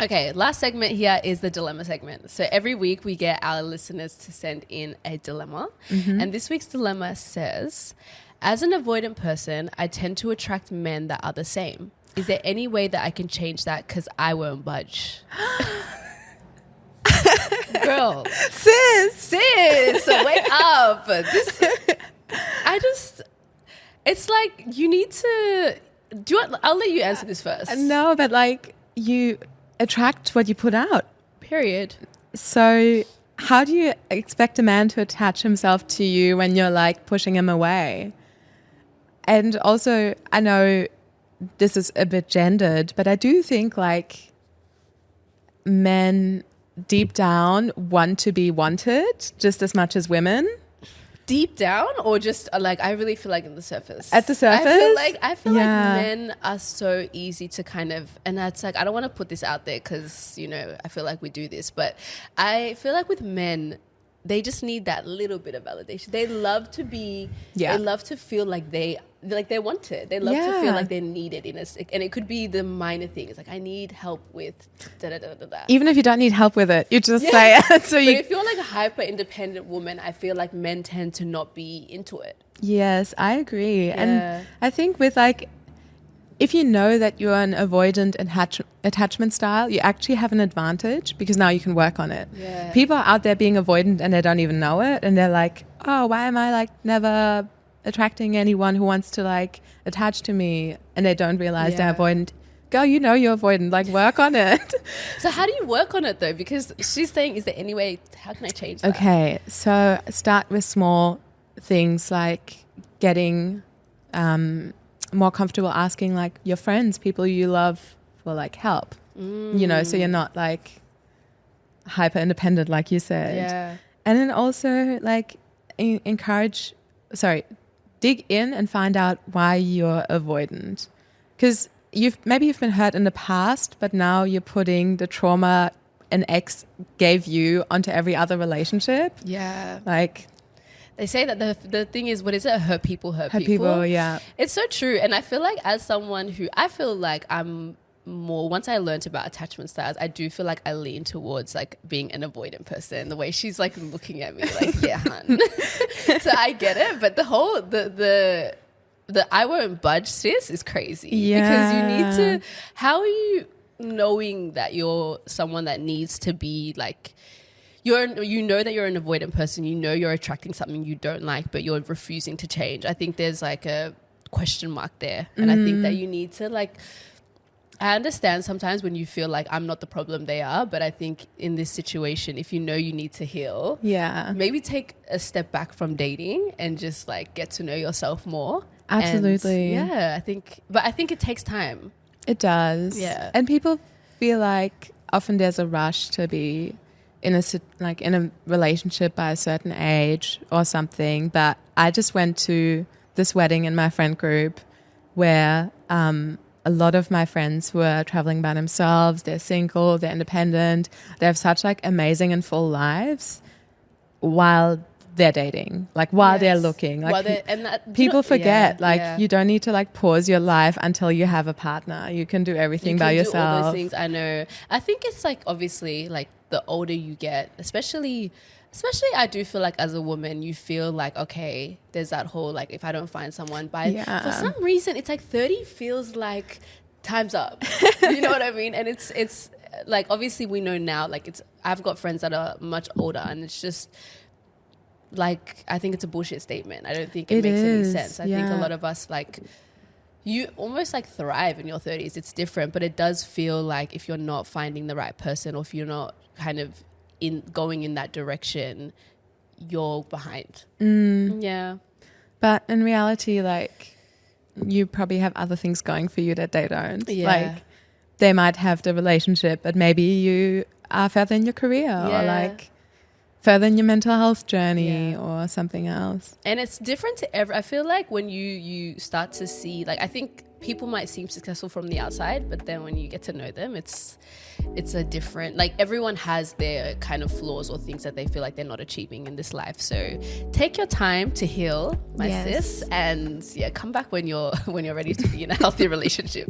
Okay, last segment here is the dilemma segment. So every week we get our listeners to send in a dilemma. And this week's dilemma says, as an avoidant person, I tend to attract men that are the same. Is there any way that I can change that? Because I won't budge. Girl. Sis, Wake up. It's like you need to, I'll let you answer this first. No, but like you attract what you put out. Period. So how do you expect a man to attach himself to you when you're like pushing him away? And also, I know this is a bit gendered, but I do think like men deep down want to be wanted just as much as women. Deep down, or just like I really feel like in the surface? At the surface? I feel like men are so easy to kind of, and that's like, I don't want to put this out there because, you know, I feel like we do this, but I feel like with men, they just need that little bit of validation. They love to be, they love to feel like they want it. They love to feel like they're needed and it could be the minor things. Like I need help with da da da da da. Even if you don't need help with it, you just say it. So but if you're like a hyper independent woman, I feel like men tend to not be into it. Yes, I agree. And I think with like, if you know that you're an avoidant attachment style, you actually have an advantage because now you can work on it. Yeah. People are out there being avoidant and they don't even know it. And they're like, oh, why am I like never attracting anyone who wants to like attach to me? And they don't realize they're avoidant. Girl, you know you're avoidant. Like work on it. So how do you work on it though? Because she's saying, is there any way, how can I change that? Okay, so start with small things like getting more comfortable asking like your friends, people you love for like help, you know, so you're not like hyper independent like you said. Yeah. And then also like dig in and find out why you're avoidant, because you've been hurt in the past, but now you're putting the trauma an ex gave you onto every other relationship. Yeah. Like they say that the thing is, what is it? Hurt people hurt people. Yeah. It's so true. And I feel like as someone who, I feel like I'm more, once I learned about attachment styles, I do feel like I lean towards like being an avoidant person. The way she's like looking at me like, yeah, hun. So I get it. But the whole, the I won't budge sis is crazy. Yeah. Because you need to, how are you knowing that you're someone that needs to be like, you know that you're an avoidant person, you know you're attracting something you don't like, but you're refusing to change. I think there's like a question mark there. And I think that you need to like, I understand sometimes when you feel like I'm not the problem, they are, but I think in this situation, if you know you need to heal, maybe take a step back from dating and just like get to know yourself more. Absolutely. And I think it takes time. It does. Yeah. And people feel like often there's a rush to be in a relationship by a certain age or something. But I just went to this wedding in my friend group where a lot of my friends were traveling by themselves. They're single, they're independent. They have such like amazing and full lives while they're dating, like while they're looking. Like people forget, you don't need to like pause your life until you have a partner. You can do everything by yourself. Do all those things. I know. I think it's like obviously like the older you get, especially I do feel like as a woman, you feel like, okay, there's that whole like if I don't find someone for some reason, it's like 30 feels like time's up. You know what I mean? And it's like obviously we know now, like I've got friends that are much older, and it's just like I think it's a bullshit statement. I don't think it makes any sense. I think a lot of us like you almost like thrive in your 30s. It's different, but it does feel like if you're not finding the right person, or if you're not kind of going in that direction, you're behind. Yeah. But in reality, like you probably have other things going for you that they don't. Yeah. Like they might have the relationship, but maybe you are further in your career or like further in your mental health journey or something else. And it's different to I feel like when you start to see, like I think people might seem successful from the outside, but then when you get to know them, it's a different, like everyone has their kind of flaws or things that they feel like they're not achieving in this life. So take your time to heal, my sis, and come back when you're ready to be in a healthy relationship.